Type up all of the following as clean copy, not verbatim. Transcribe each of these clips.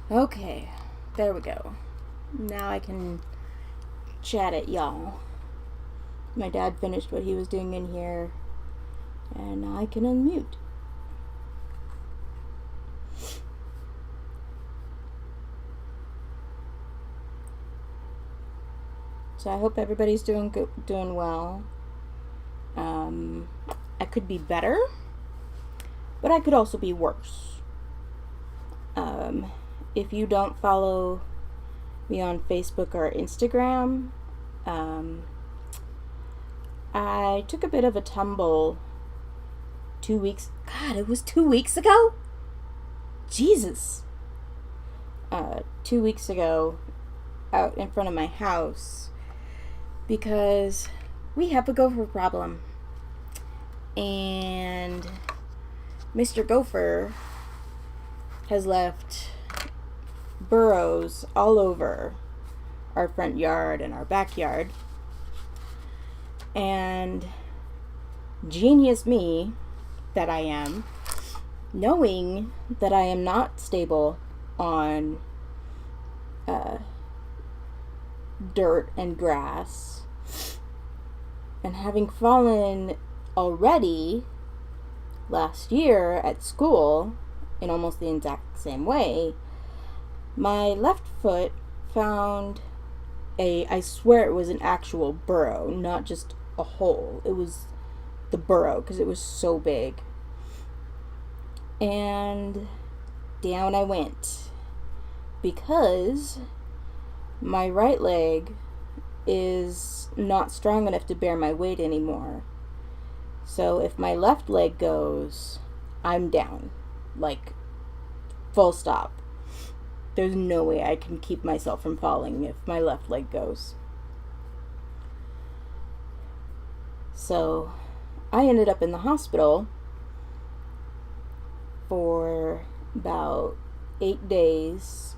Okay, there we go. Now I can chat at y'all. My dad finished what he was doing in here, and I can unmute. So I hope everybody's doing well. I could be better, but I could also be worse. If you don't follow me on Facebook or Instagram, I took a bit of a tumble 2 weeks. God, it was 2 weeks ago? Jesus. 2 weeks ago, out in front of my house, because we have a gopher problem. And Mr. Gopher has left burrows all over our front yard and our backyard. And genius me that I am, knowing that I am not stable on dirt and grass, and having fallen already last year at school in almost the exact same way, my left foot found I swear it was an actual burrow, not just a hole. It was the burrow because it was so big. And down I went because my right leg is not strong enough to bear my weight anymore. So if my left leg goes, I'm down. Like, full stop. There's no way I can keep myself from falling if my left leg goes. So I ended up in the hospital for about 8 days.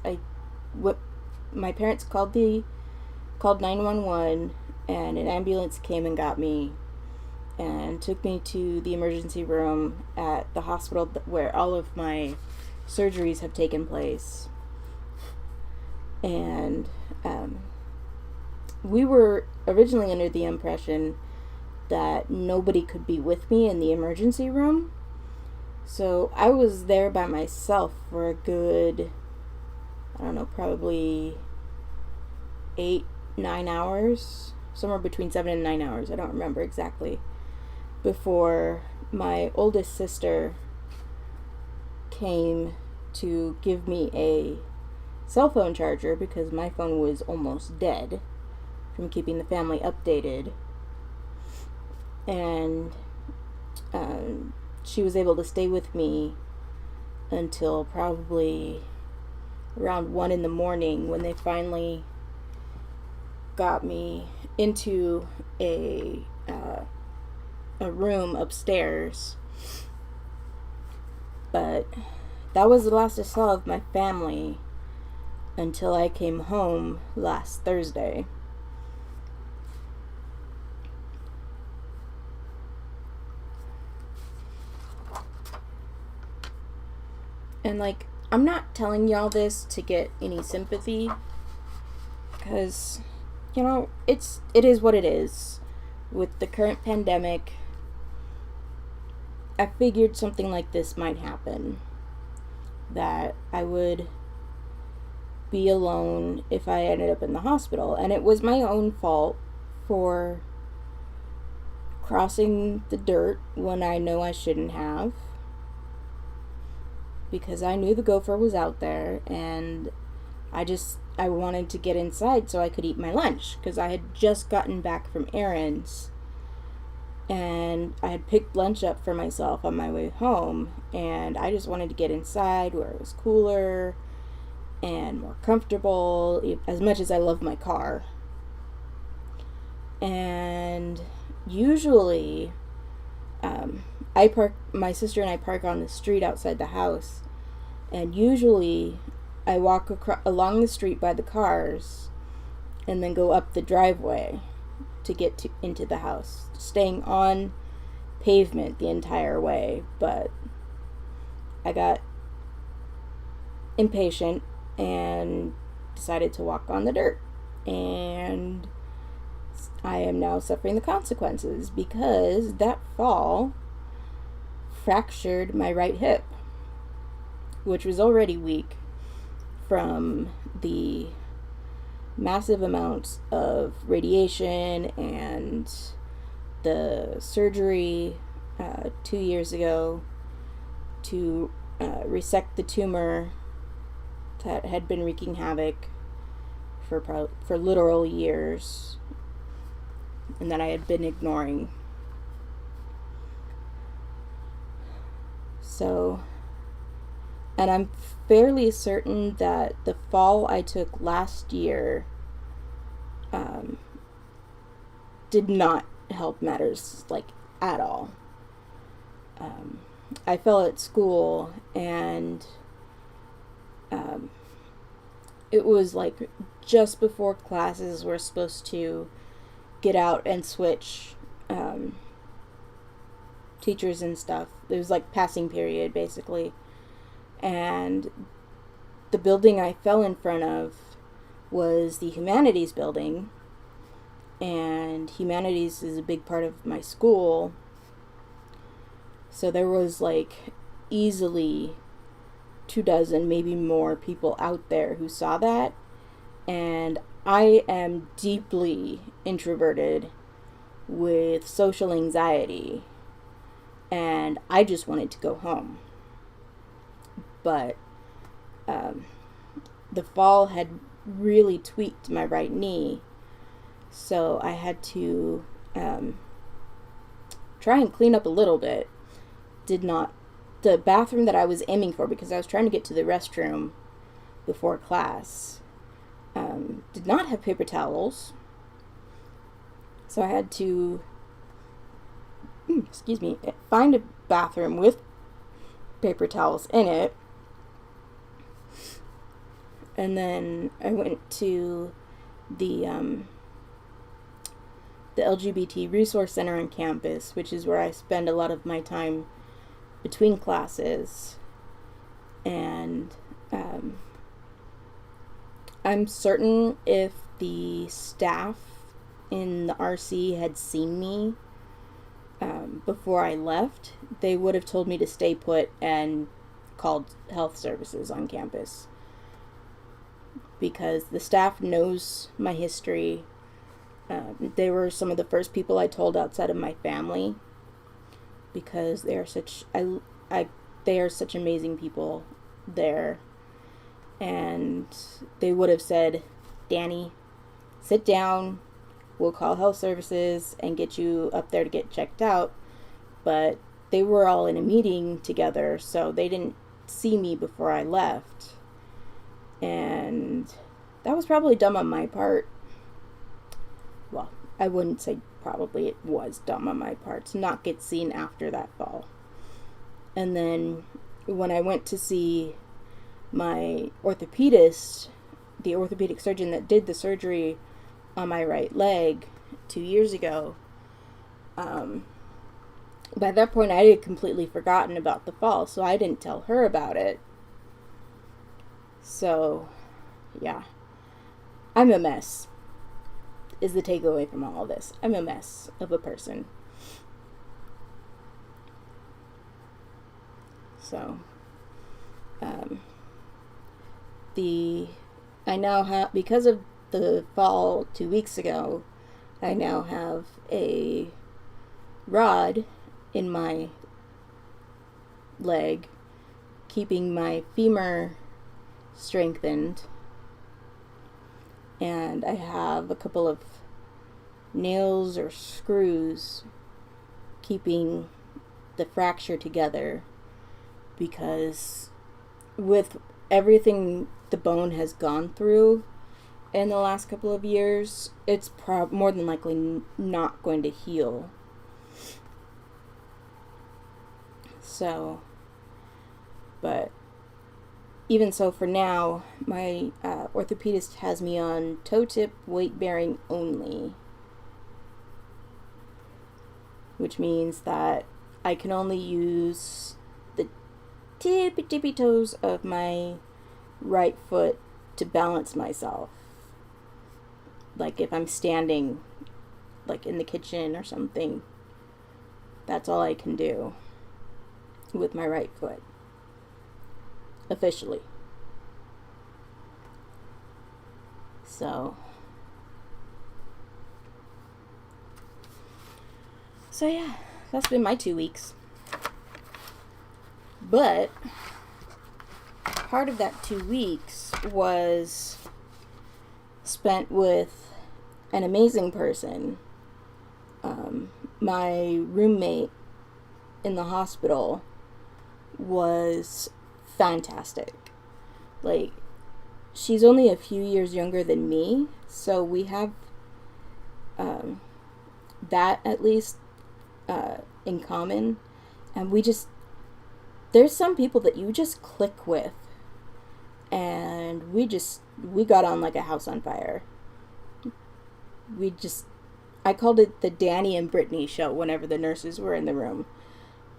My parents called 911, and an ambulance came and got me and took me to the emergency room at the hospital where all of my surgeries have taken place. And we were originally under the impression that nobody could be with me in the emergency room. So I was there by myself for a good, I don't know, probably 8-9 hours, somewhere between 7 and 9 hours, I don't remember exactly, before my oldest sister came to give me a cell phone charger because my phone was almost dead from keeping the family updated. And she was able to stay with me until probably around 1 in the morning, when they finally got me into a room upstairs. But that was the last I saw of my family until I came home last Thursday. And like, I'm not telling y'all this to get any sympathy, because, you know, it is what it is. With the current pandemic, I figured something like this might happen, that I would be alone if I ended up in the hospital. And it was my own fault for crossing the dirt when I know I shouldn't have, because I knew the gopher was out there, and I wanted to get inside so I could eat my lunch, because I had just gotten back from errands, and I had picked lunch up for myself on my way home, and I just wanted to get inside where it was cooler and more comfortable, as much as I love my car. And usually, my sister and I park on the street outside the house, and usually I walk along the street by the cars and then go up the driveway to get into the house, staying on pavement the entire way. But I got impatient and decided to walk on the dirt. And I am now suffering the consequences because that fall fractured my right hip, which was already weak from the massive amounts of radiation and the surgery 2 years ago to resect the tumor that had been wreaking havoc for literal years and that I had been ignoring. So, and I'm fairly certain that the fall I took last year did not help matters, like, at all. I fell at school, and it was like just before classes were supposed to get out and switch teachers and stuff. It was like passing period, basically. And the building I fell in front of was the humanities building, and humanities is a big part of my school, so there was like easily 24, maybe more people out there who saw that. And I am deeply introverted with social anxiety, and I just wanted to go home. But the fall had really tweaked my right knee, so I had to try and clean up a little bit. The bathroom that I was aiming for, because I was trying to get to the restroom before class, did not have paper towels, so I had to find a bathroom with paper towels in it. And then I went to the LGBT Resource Center on campus, which is where I spend a lot of my time between classes. And I'm certain if the staff in the RC had seen me before I left, they would have told me to stay put and called health services on campus, because the staff knows my history. They were some of the first people I told outside of my family, because they are such amazing people there. And they would have said, "Danny, sit down, we'll call health services and get you up there to get checked out." But they were all in a meeting together, so they didn't see me before I left. And that was probably dumb on my part. Well, I wouldn't say probably, it was dumb on my part to not get seen after that fall. And then when I went to see my orthopedist, the orthopedic surgeon that did the surgery on my right leg 2 years ago, by that point I had completely forgotten about the fall, so I didn't tell her about it. So, yeah. I'm a mess, is the takeaway from all of this. I'm a mess of a person. So, I now have, because of the fall 2 weeks ago, I now have a rod in my leg, keeping my femur strengthened, and I have a couple of nails or screws keeping the fracture together, because with everything the bone has gone through in the last couple of years, it's more than likely not going to heal. So, but even so, for now, my orthopedist has me on toe tip weight bearing only, which means that I can only use the tippy toes of my right foot to balance myself. Like if I'm standing like in the kitchen or something, that's all I can do with my right foot. Officially. So yeah, that's been my 2 weeks. But part of that 2 weeks was spent with an amazing person. My roommate in the hospital was fantastic. Like, she's only a few years younger than me, so we have that at least in common. And there's some people that you just click with, and we got on like a house on fire. I called it the Danny and Brittany show whenever the nurses were in the room,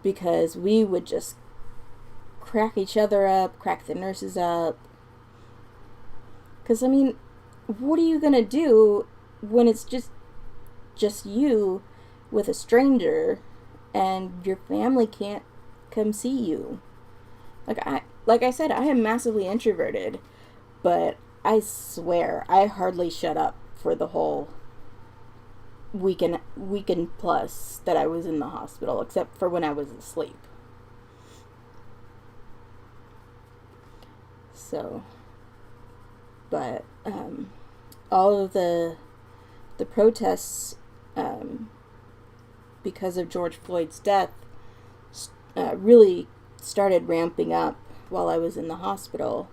because we would just crack each other up, crack the nurses up. Because, I mean, what are you going to do when it's just you with a stranger and your family can't come see you? Like I said, I am massively introverted, but I swear I hardly shut up for the whole weekend plus that I was in the hospital, except for when I was asleep. So, but all of the protests because of George Floyd's death really started ramping up while I was in the hospital.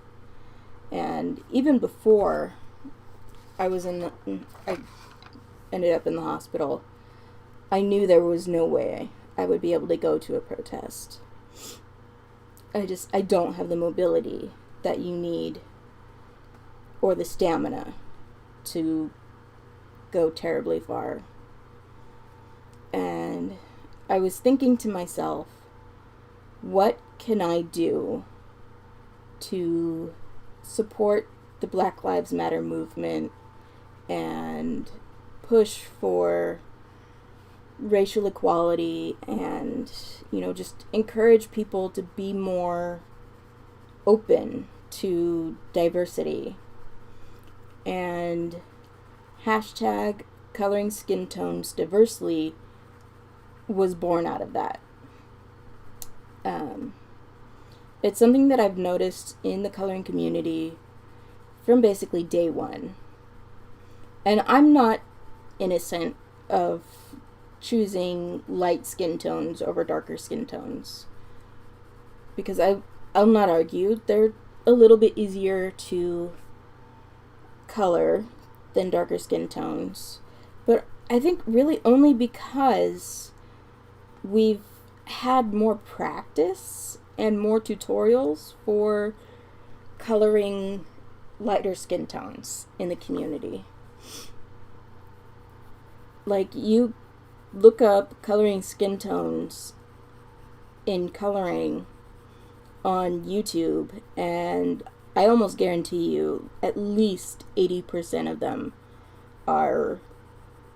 And even before I ended up in the hospital, I knew there was no way I would be able to go to a protest. I don't have the mobility that you need or the stamina to go terribly far. And I was thinking to myself, what can I do to support the Black Lives Matter movement and push for racial equality and, just encourage people to be more open to diversity. And hashtag coloring skin tones diversely was born out of that. It's something that I've noticed in the coloring community from basically day one. And I'm not innocent of choosing light skin tones over darker skin tones, because I'll not argue they're a little bit easier to color than darker skin tones, but I think really only because we've had more practice and more tutorials for coloring lighter skin tones in the community. Like, you look up coloring skin tones in coloring on YouTube, and I almost guarantee you at least 80% of them are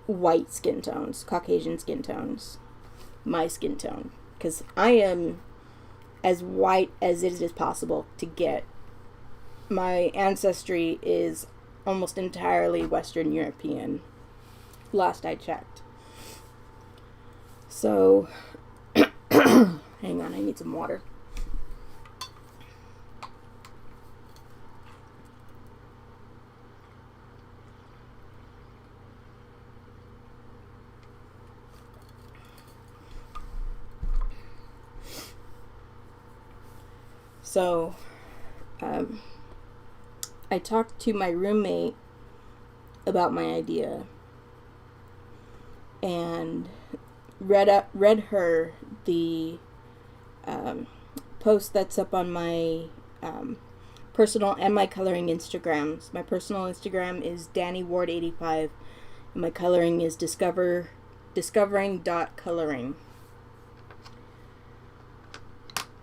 white skin tones, Caucasian skin tones, my skin tone, because I am as white as it is possible to get. My ancestry is almost entirely Western European, last I checked. So, hang on, I need some water. So, I talked to my roommate about my idea and read her the post that's up on my personal and my coloring Instagrams. My personal Instagram is DannyWard85, and my coloring is discovering.coloring.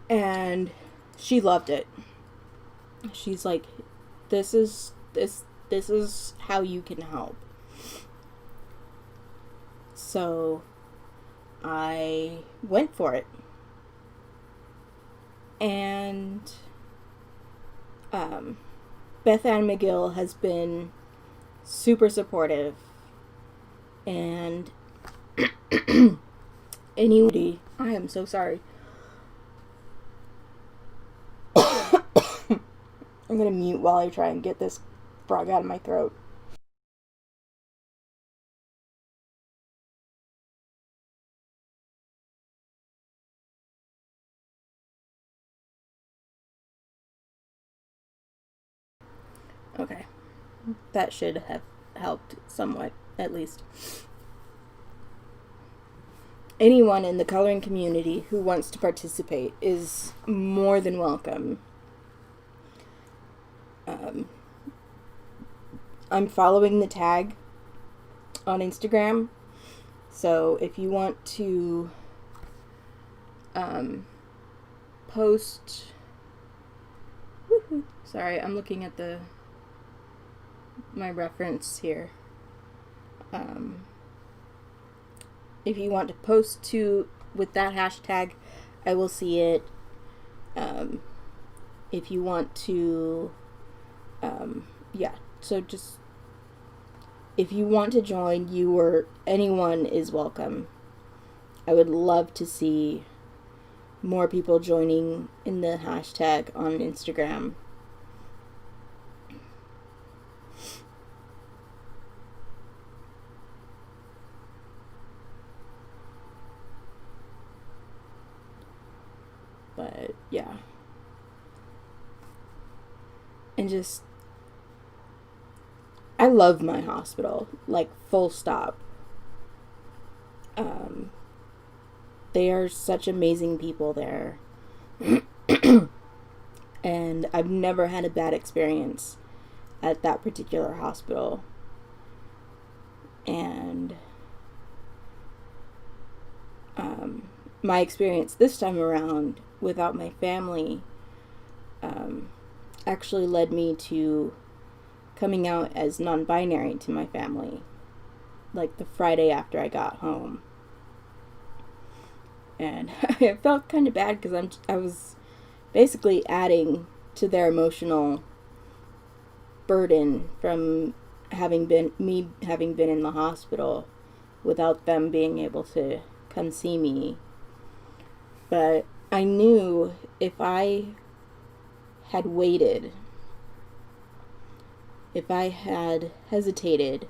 And she loved it. She's like, this is how you can help. So I went for it. And Beth Ann McGill has been super supportive, and anybody, I am so sorry. I'm gonna mute while I try and get this frog out of my throat. Okay, that should have helped somewhat, at least. Anyone in the coloring community who wants to participate is more than welcome. I'm following the tag on Instagram, so if you want to post, sorry, I'm looking at my reference here. If you want to post with that hashtag, I will see it. If you want to, so just, if you want to join, you or anyone is welcome. I would love to see more people joining in the hashtag on Instagram. But yeah, and just, I love my hospital, like, full stop. They are such amazing people there. And I've never had a bad experience at that particular hospital. And my experience this time around without my family actually led me to coming out as non-binary to my family, like the Friday after I got home. And I felt kind of bad because I was basically adding to their emotional burden from having been in the hospital without them being able to come see me. But I knew if I had waited, if I had hesitated,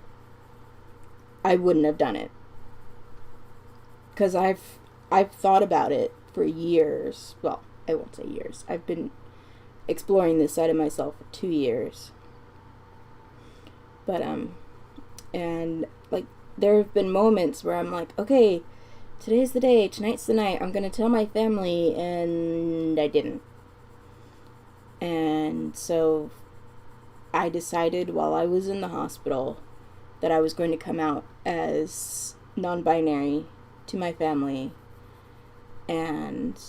I wouldn't have done it. Because I've thought about it for years. Well, I won't say years. I've been exploring this side of myself for 2 years. But and like, there have been moments where I'm like, okay, today's the day, tonight's the night, I'm gonna tell my family, and I didn't. And so I decided while I was in the hospital that I was going to come out as non-binary to my family. And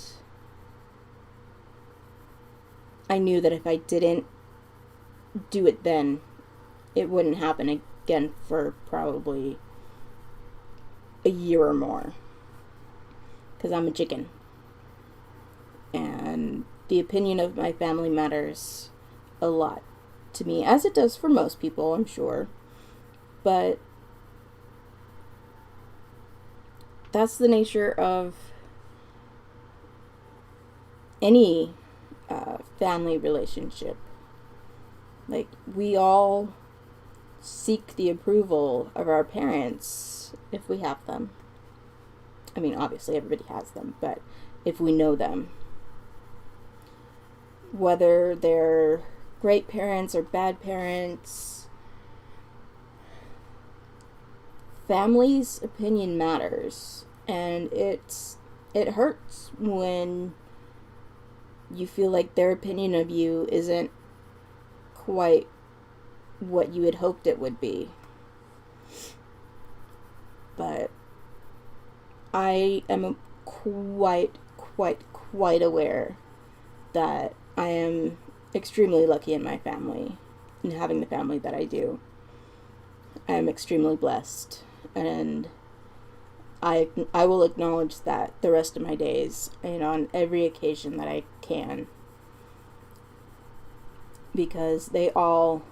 I knew that if I didn't do it then, it wouldn't happen again for probably a year or more. Because I'm a chicken. And the opinion of my family matters a lot to me, as it does for most people, I'm sure. But that's the nature of any family relationship. Like, we all seek the approval of our parents if we have them. I mean, obviously everybody has them, but if we know them, whether they're great parents or bad parents, family's opinion matters. And it hurts when you feel like their opinion of you isn't quite what you had hoped it would be. But I am quite aware that I am extremely lucky in my family. and having the family that I do. I'm extremely blessed, and I will acknowledge that the rest of my days, on every occasion that I can, because they all,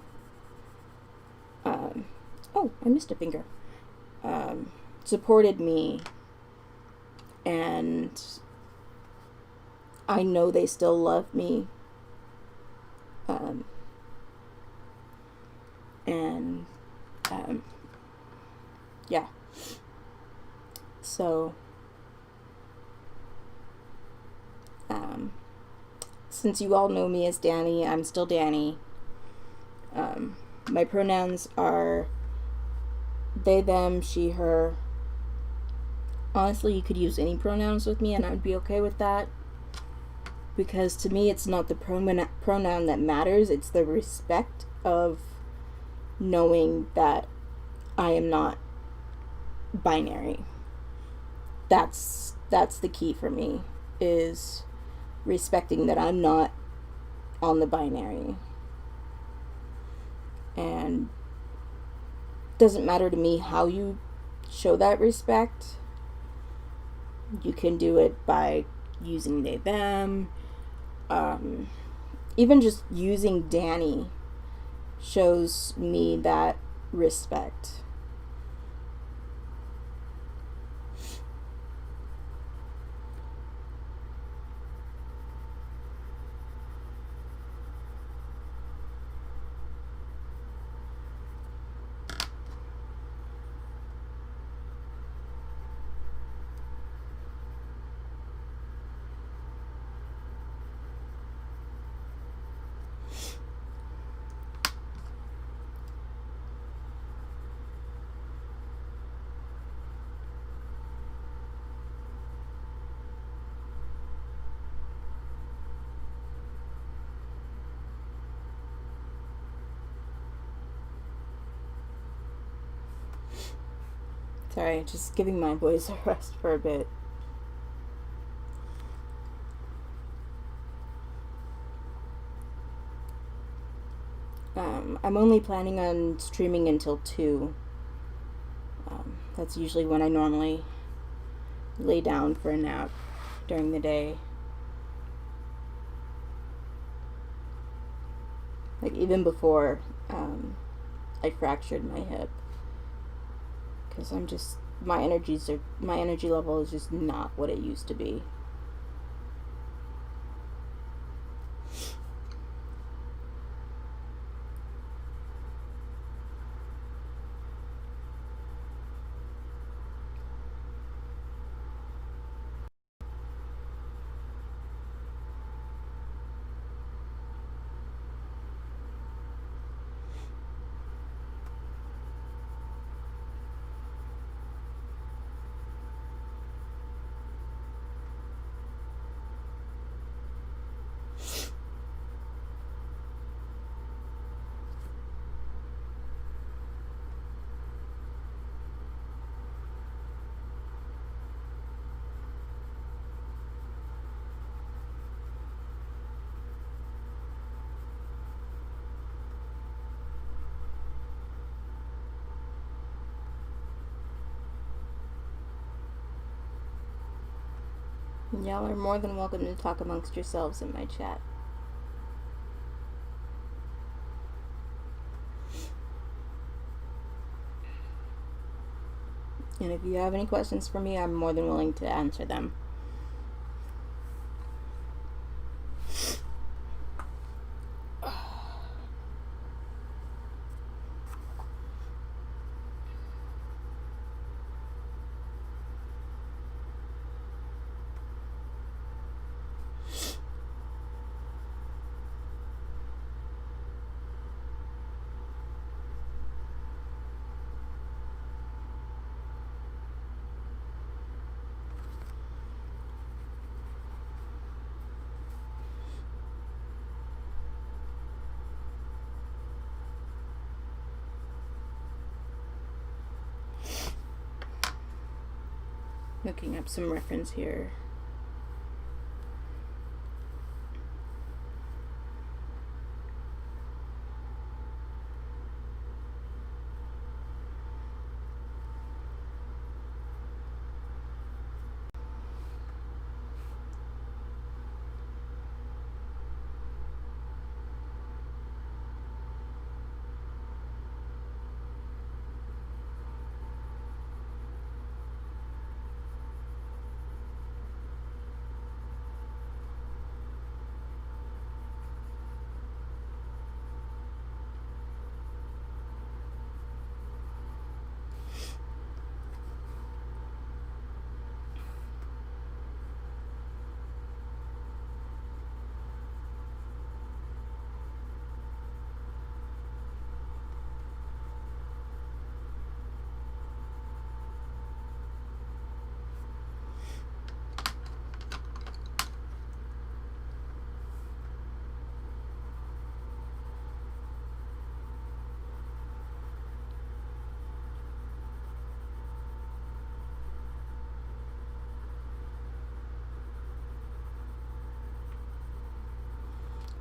oh, I missed a finger, supported me, and I know they still love me, and yeah. So, since you all know me as Danny, I'm still Danny. My pronouns are they, them, she, her. Honestly, you could use any pronouns with me and I would be okay with that. Because to me, it's not the pronoun that matters, it's the respect of knowing that I am not binary. That's the key for me, is respecting that I'm not on the binary. And it doesn't matter to me how you show that respect. You can do it by using they, them. Even just using Danny shows me that respect. Sorry, just giving my voice a rest for a bit. I'm only planning on streaming until 2. That's usually when I normally lay down for a nap during the day. Like, even before I fractured my hip. Because my energy level is just not what it used to be. Y'all are more than welcome to talk amongst yourselves in my chat. And if you have any questions for me, I'm more than willing to answer them. Looking up some reference here.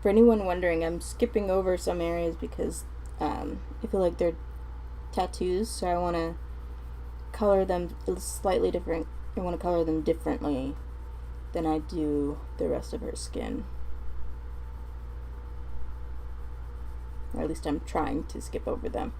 for anyone wondering, I'm skipping over some areas because I feel like they're tattoos, so I want to color them slightly different. I want to color them differently than I do the rest of her skin. Or at least I'm trying to skip over them.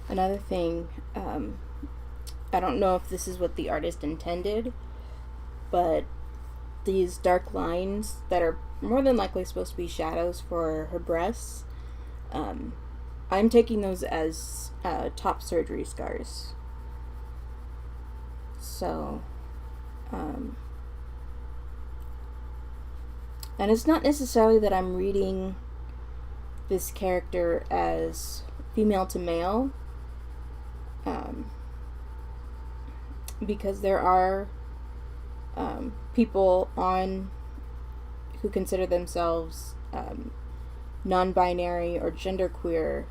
Another thing, I don't know if this is what the artist intended, but these dark lines that are more than likely supposed to be shadows for her breasts, I'm taking those as top surgery scars. So, and it's not necessarily that I'm reading this character as female to male, because there are people on who consider themselves non-binary or genderqueer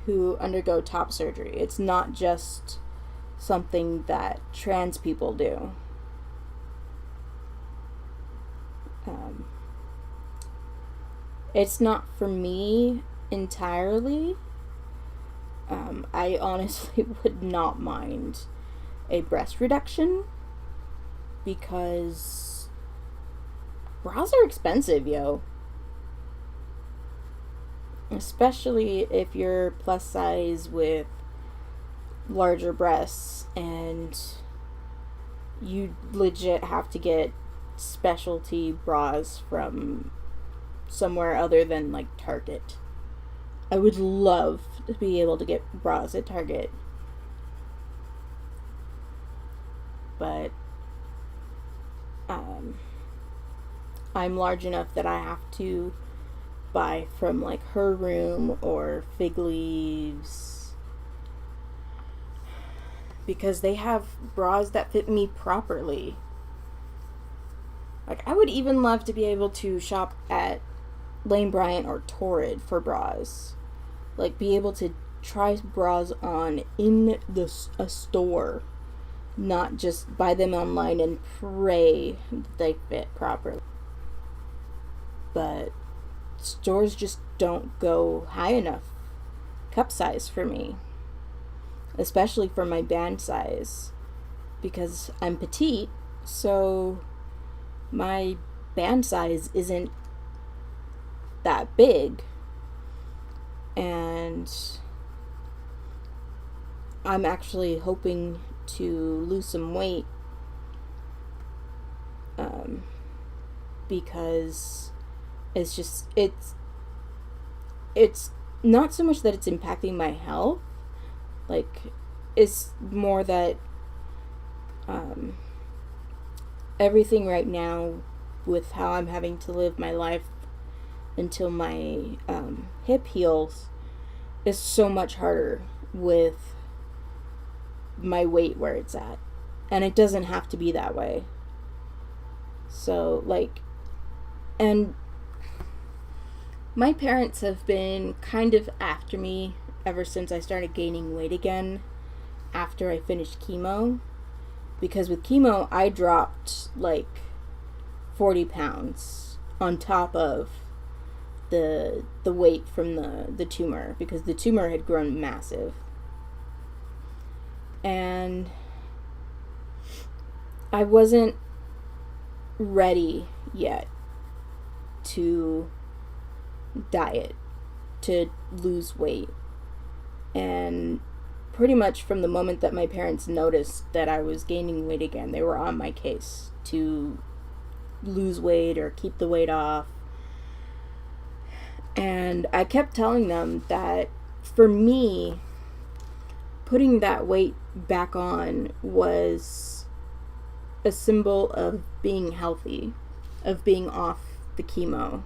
who undergo top surgery. It's not just something that trans people do. It's not for me entirely. I honestly would not mind a breast reduction because bras are expensive, yo. Especially if you're plus size with larger breasts and you legit have to get specialty bras from somewhere other than like Target. I would love to be able to get bras at Target, but I'm large enough that I have to buy from like Her Room or Fig Leaves because they have bras that fit me properly. Like, I would even love to be able to shop at Lane Bryant or Torrid for bras. Like, be able to try bras on in a store, not just buy them online and pray that they fit properly. But stores just don't go high enough cup size for me, especially for my band size, because I'm petite, so my band size isn't that big, and I'm actually hoping to lose some weight because it's not so much that it's impacting my health, like it's more that everything right now with how I'm having to live my life until my hip heals is so much harder with my weight where it's at, and it doesn't have to be that way. So like, and my parents have been kind of after me ever since I started gaining weight again after I finished chemo, because with chemo I dropped like 40 pounds on top of the weight from the tumor, because the tumor had grown massive. And I wasn't ready yet to diet, to lose weight. And pretty much from the moment that my parents noticed that I was gaining weight again, they were on my case to lose weight or keep the weight off. And I kept telling them that for me, putting that weight back on was a symbol of being healthy, of being off the chemo.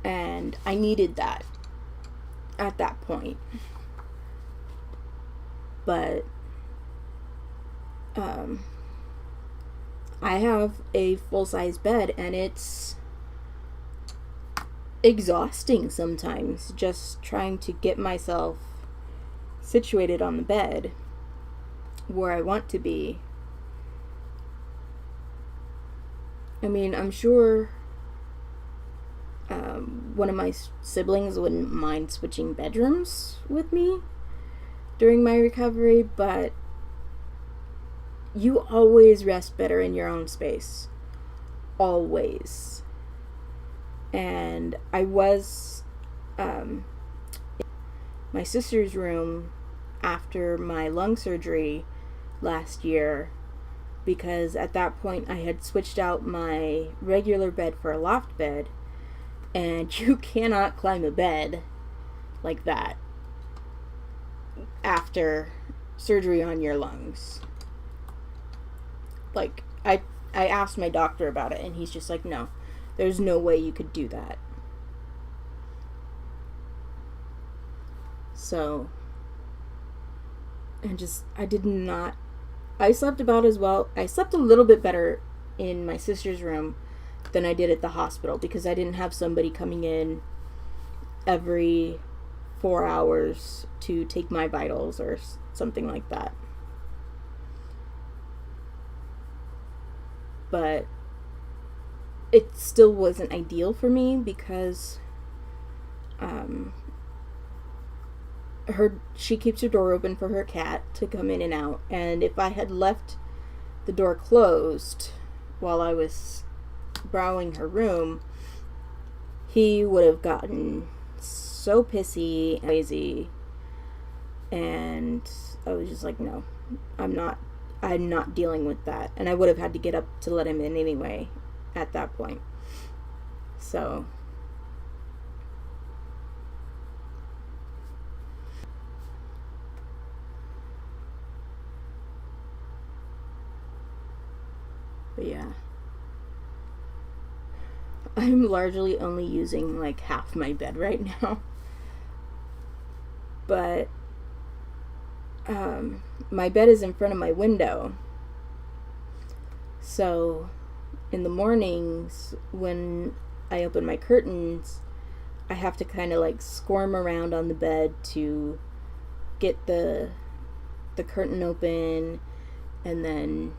And I needed that at that point. But I have a full-size bed, and it's exhausting sometimes just trying to get myself situated on the bed where I want to be. I mean, I'm sure one of my siblings wouldn't mind switching bedrooms with me during my recovery, but you always rest better in your own space. Always. And I was in my sister's room after my lung surgery last year, because at that point I had switched out my regular bed for a loft bed, and you cannot climb a bed like that after surgery on your lungs. Like, I asked my doctor about it, and he's just like, no, there's no way you could do that. So, I slept about as well. I slept a little bit better in my sister's room than I did at the hospital, because I didn't have somebody coming in every 4 hours to take my vitals or something like that. But it still wasn't ideal for me, because she keeps her door open for her cat to come in and out, and if I had left the door closed while I was browsing her room, he would have gotten so pissy and crazy, and I was just like, no, I'm not dealing with that. And I would have had to get up to let him in anyway at that point. So but yeah, I'm largely only using like half my bed right now. But my bed is in front of my window. So in the mornings when I open my curtains, I have to kind of like squirm around on the bed to get the curtain open, and then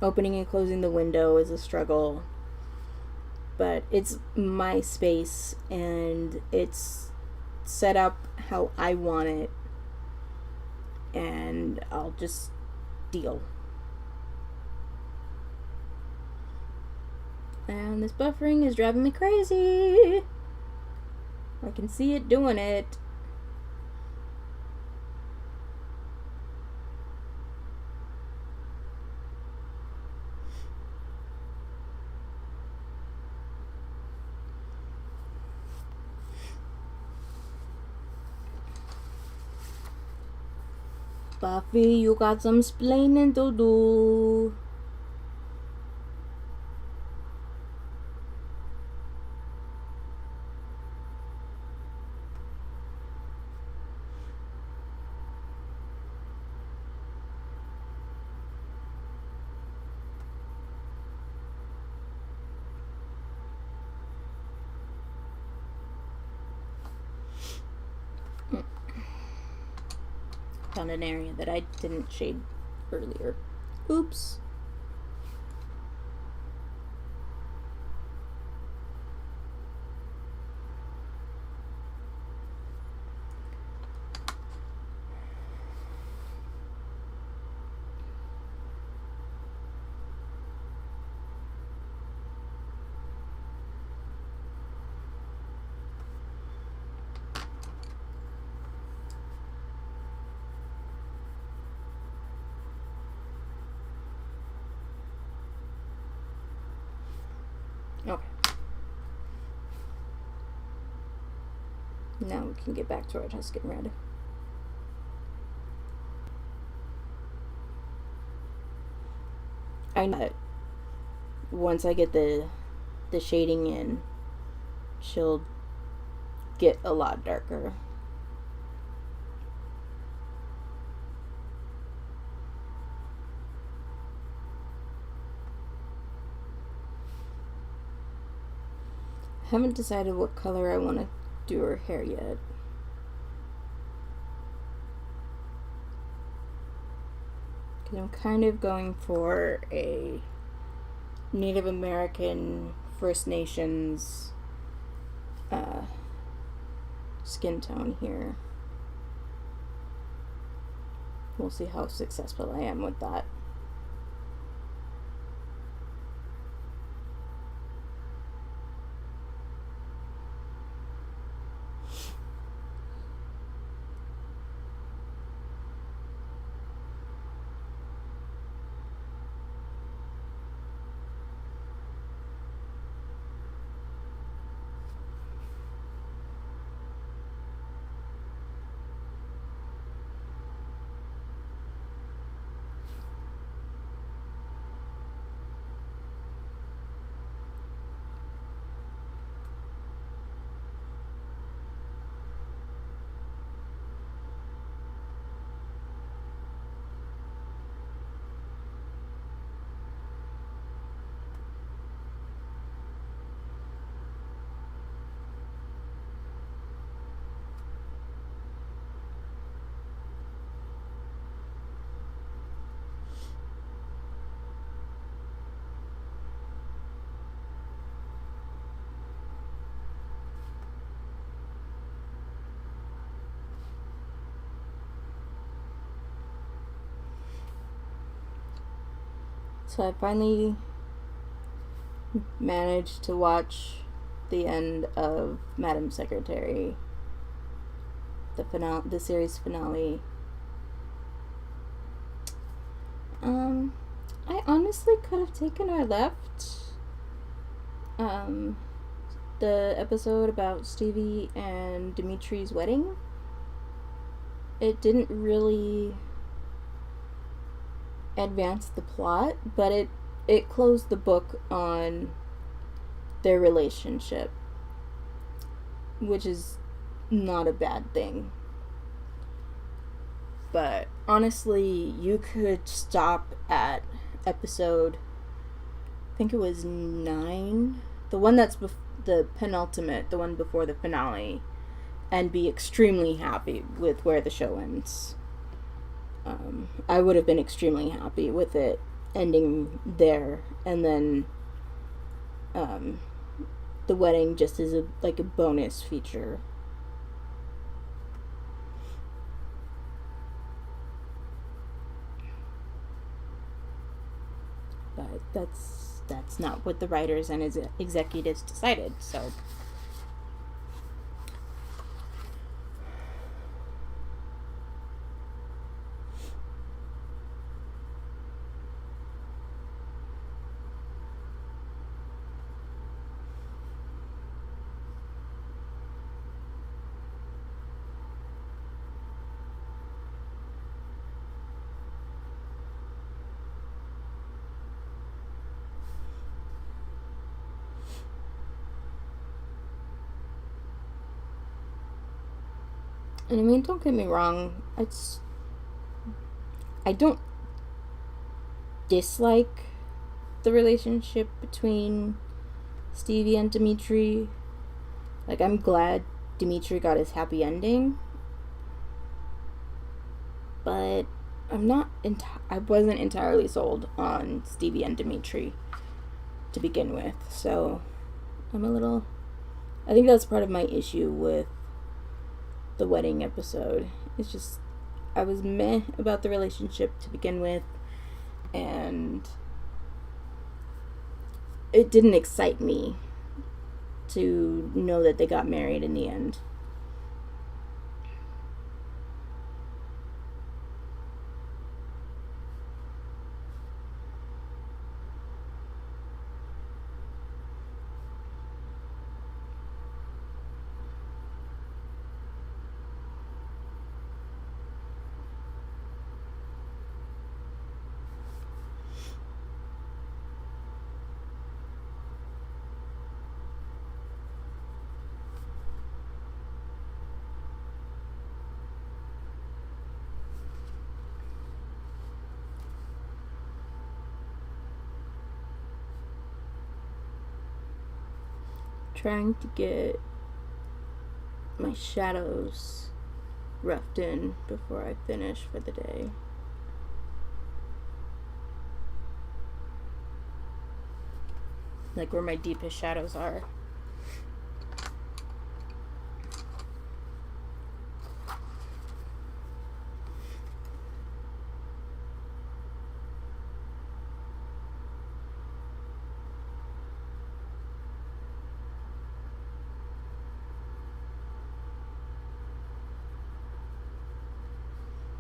opening and closing the window is a struggle. But it's my space, and it's set up how I want it, and I'll just deal. And this buffering is driving me crazy. I can see it doing it. Buffy, you got some splaining to do. Found an area that I didn't shade earlier. Oops. Okay. Now we can get back to our Tuscan Red. I know that once I get the shading in, she'll get a lot darker. I haven't decided what color I want to do her hair yet. Because I'm kind of going for a Native American, First Nations skin tone here. We'll see how successful I am with that. So I finally managed to watch the end of Madam Secretary, the series finale. I honestly could have taken or left the episode about Stevie and Dimitri's wedding. It didn't really advance the plot, but it closed the book on their relationship, which is not a bad thing. But honestly, you could stop at episode, I think it was 9, the one that's the penultimate, the one before the finale, and be extremely happy with where the show ends. I would have been extremely happy with it ending there, and then the wedding just as a bonus feature. But that's not what the writers and his executives decided, so and I mean, don't get me wrong, I don't dislike the relationship between Stevie and Dimitri. I'm glad Dimitri got his happy ending, but I wasn't entirely sold on Stevie and Dimitri to begin with, so I think that's part of my issue with the wedding episode. It's just, I was meh about the relationship to begin with, and it didn't excite me to know that they got married in the end. trying to get my shadows roughed in before I finish for the day. Like where my deepest shadows are.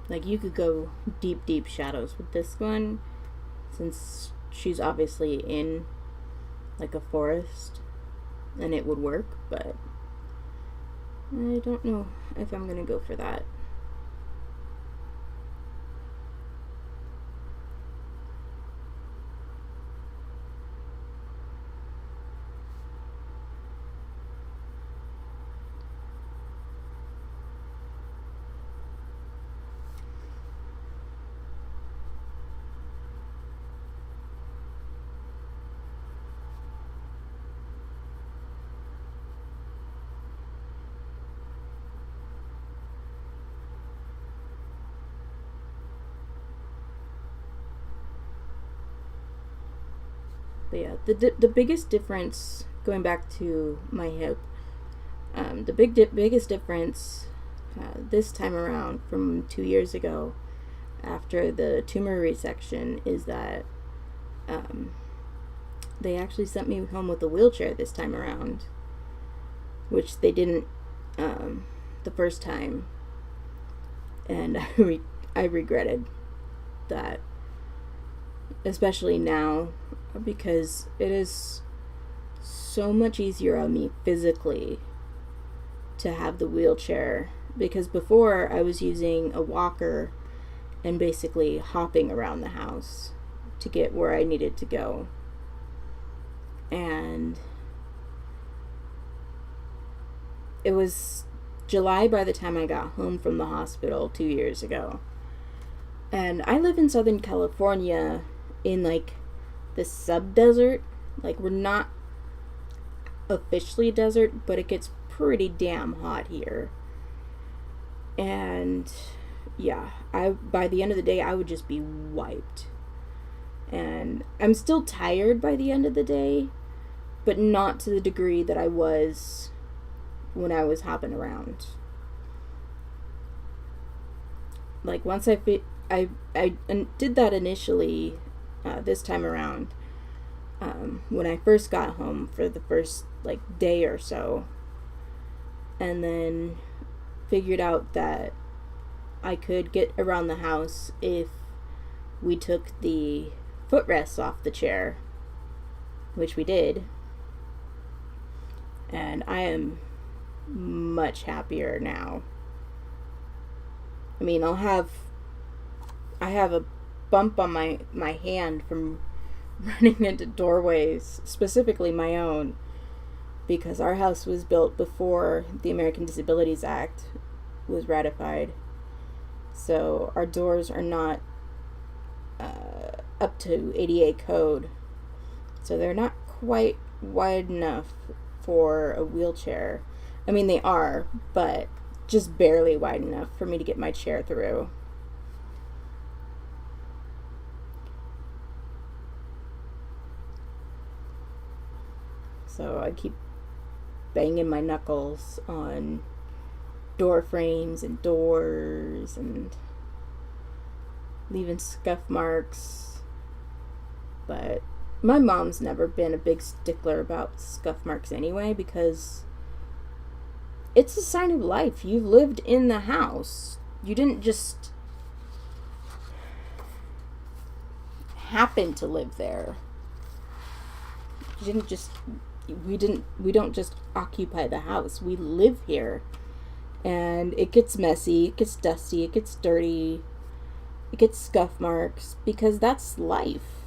Like you could go deep shadows with this one, since she's obviously in like a forest, and it would work, but I don't know if I'm gonna go for that. But yeah, the biggest difference, going back to my hip, the biggest difference this time around from 2 years ago, after the tumor resection, is that they actually sent me home with a wheelchair this time around, which they didn't the first time, and I regretted that, especially now, because it is so much easier on me physically to have the wheelchair, because before I was using a walker and basically hopping around the house to get where I needed to go. And it was July by the time I got home from the hospital 2 years ago. And I live in Southern California in like the sub-desert. Like, we're not officially desert, but it gets pretty damn hot here. And yeah, by the end of the day I would just be wiped. And I'm still tired by the end of the day, but not to the degree that I was when I was hopping around. Like, once I did that initially this time around, when I first got home for the first like day or so, and then figured out that I could get around the house if we took the footrests off the chair, which we did, and I am much happier now. I mean, I have a bump on my hand from running into doorways, specifically my own, because our house was built before the American Disabilities Act was ratified. So our doors are not up to ADA code. So they're not quite wide enough for a wheelchair. I mean, they are, but just barely wide enough for me to get my chair through. So I keep banging my knuckles on door frames and doors and leaving scuff marks. But my mom's never been a big stickler about scuff marks anyway, because it's a sign of life. You've lived in the house. You didn't just happen to live there. You didn't just we don't just occupy the house. We live here. And it gets messy, it gets dusty, it gets dirty, it gets scuff marks, because that's life.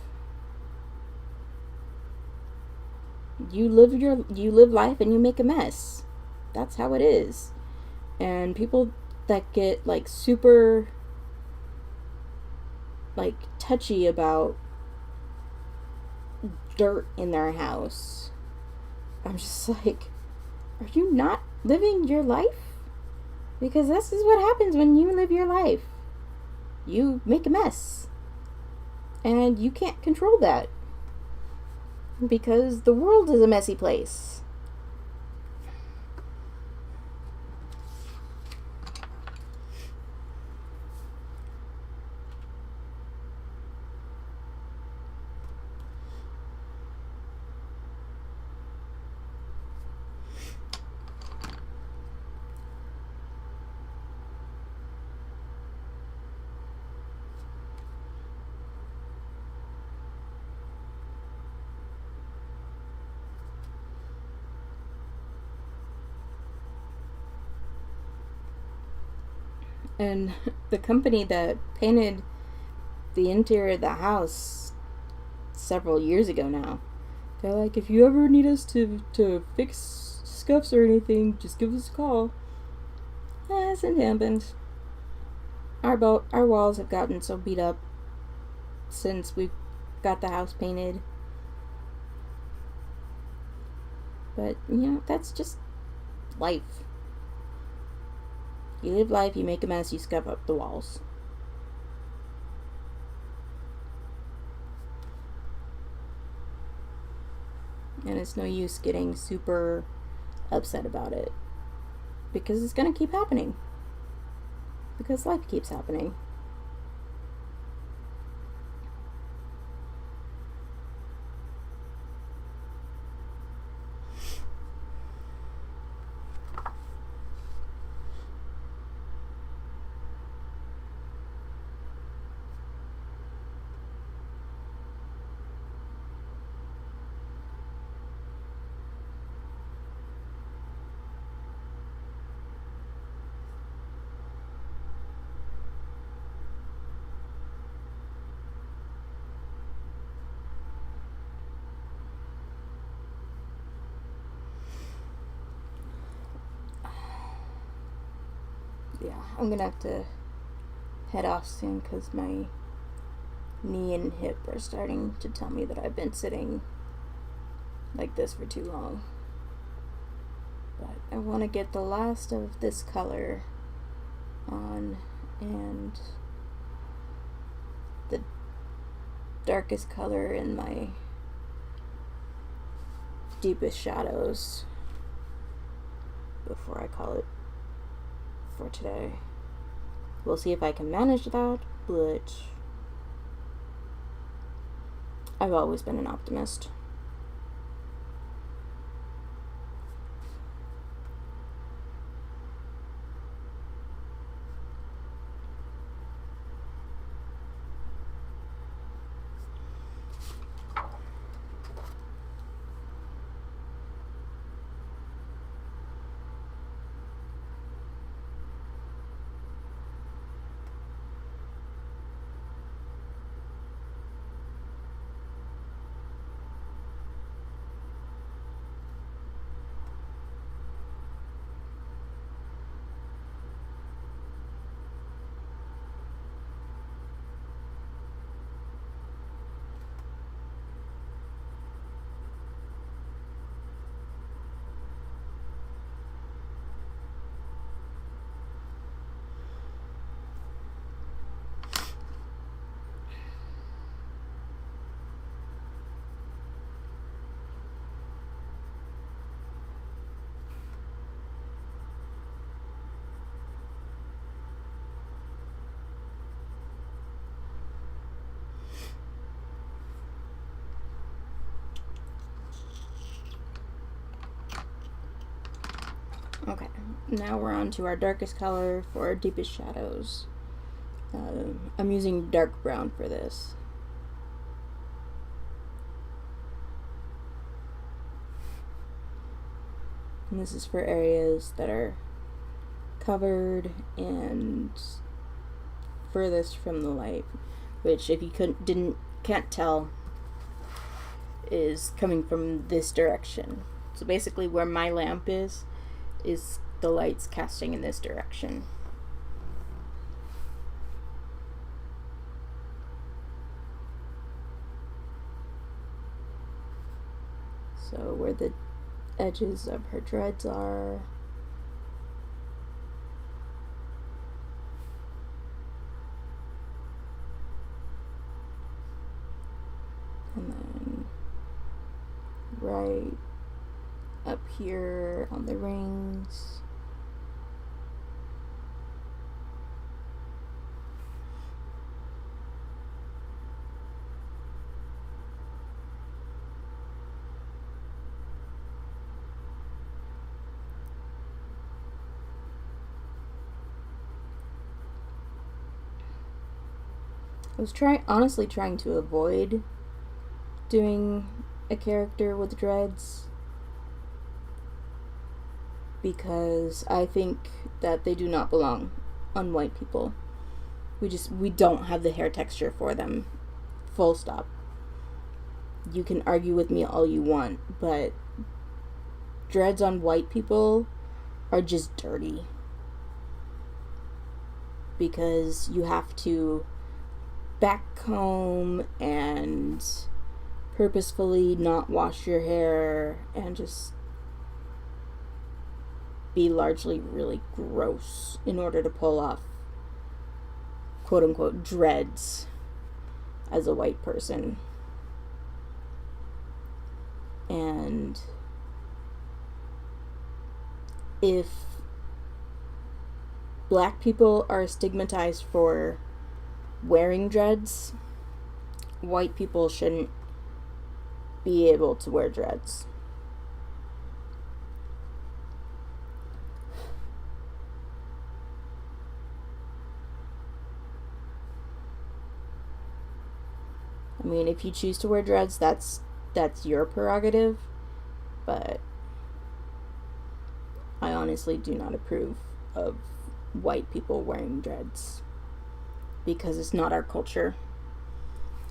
You live life and you make a mess. That's how it is. And people that get like super like touchy about dirt in their house, I'm just like, are you not living your life? Because this is what happens when you live your life. You make a mess. And you can't control that. Because the world is a messy place. And the company that painted the interior of the house several years ago now, they're like, if you ever need us to fix scuffs or anything, just give us a call. Hasn't happened. Our walls have gotten so beat up since we got the house painted. But, that's just life. You live life, you make a mess, you scuff up the walls. And it's no use getting super upset about it. Because it's going to keep happening. Because life keeps happening. Yeah, I'm gonna have to head off soon because my knee and hip are starting to tell me that I've been sitting like this for too long. But I want to get the last of this color on and the darkest color in my deepest shadows before I call it for today. We'll see if I can manage that, but I've always been an optimist. Okay, now we're on to our darkest color for our deepest shadows. I'm using dark brown for this. And this is for areas that are covered and furthest from the light, which if you can't tell is coming from this direction. So basically where my lamp is the lights casting in this direction. So where the edges of her dreads are. And then right up here on the rings. I was honestly trying to avoid doing a character with dreads because I think that they do not belong on white people. We don't have the hair texture for them. Full stop. You can argue with me all you want, but dreads on white people are just dirty. Because you have to backcomb and purposefully not wash your hair and just be largely really gross in order to pull off quote unquote dreads as a white person. And if black people are stigmatized for wearing dreads, white people shouldn't be able to wear dreads. I mean, if you choose to wear dreads, that's your prerogative, but I honestly do not approve of white people wearing dreads because it's not our culture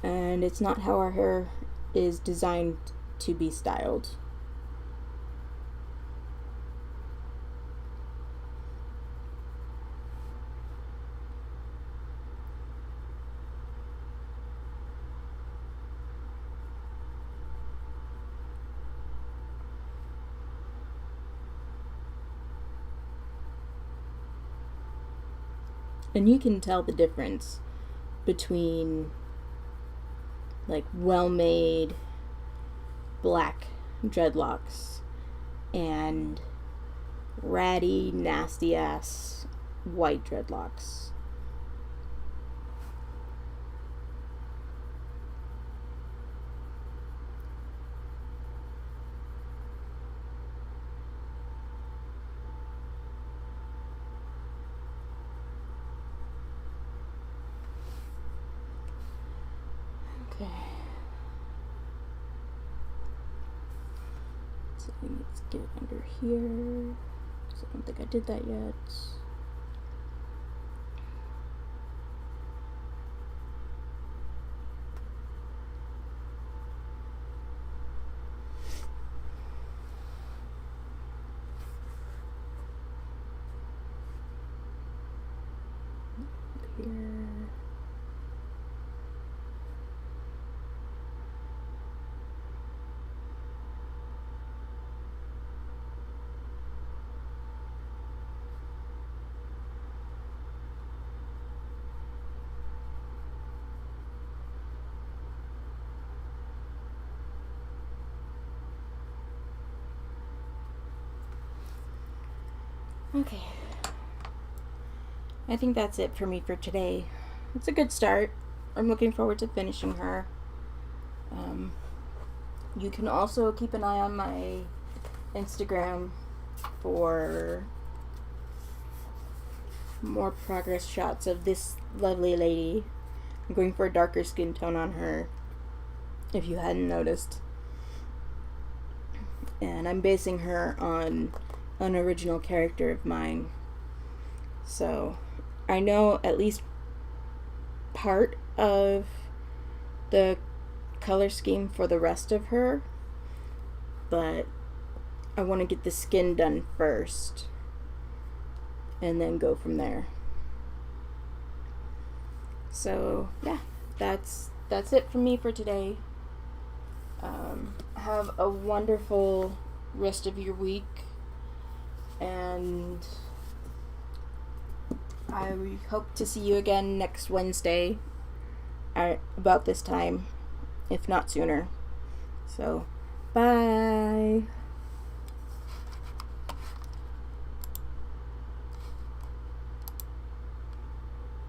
and it's not how our hair is designed to be styled. And you can tell the difference between like well-made black dreadlocks and ratty, nasty ass white dreadlocks. Okay. So let's get it under here. So I don't think I did that yet. Here. Okay. I think that's it for me for today. It's a good start. I'm looking forward to finishing her. You can also keep an eye on my Instagram for more progress shots of this lovely lady. I'm going for a darker skin tone on her, if you hadn't noticed. And I'm basing her on an original character of mine. So I know at least part of the color scheme for the rest of her, but I want to get the skin done first and then go from there. So yeah, that's it from me for today. Have a wonderful rest of your week. And I hope to see you again next Wednesday at about this time, if not sooner. So, bye.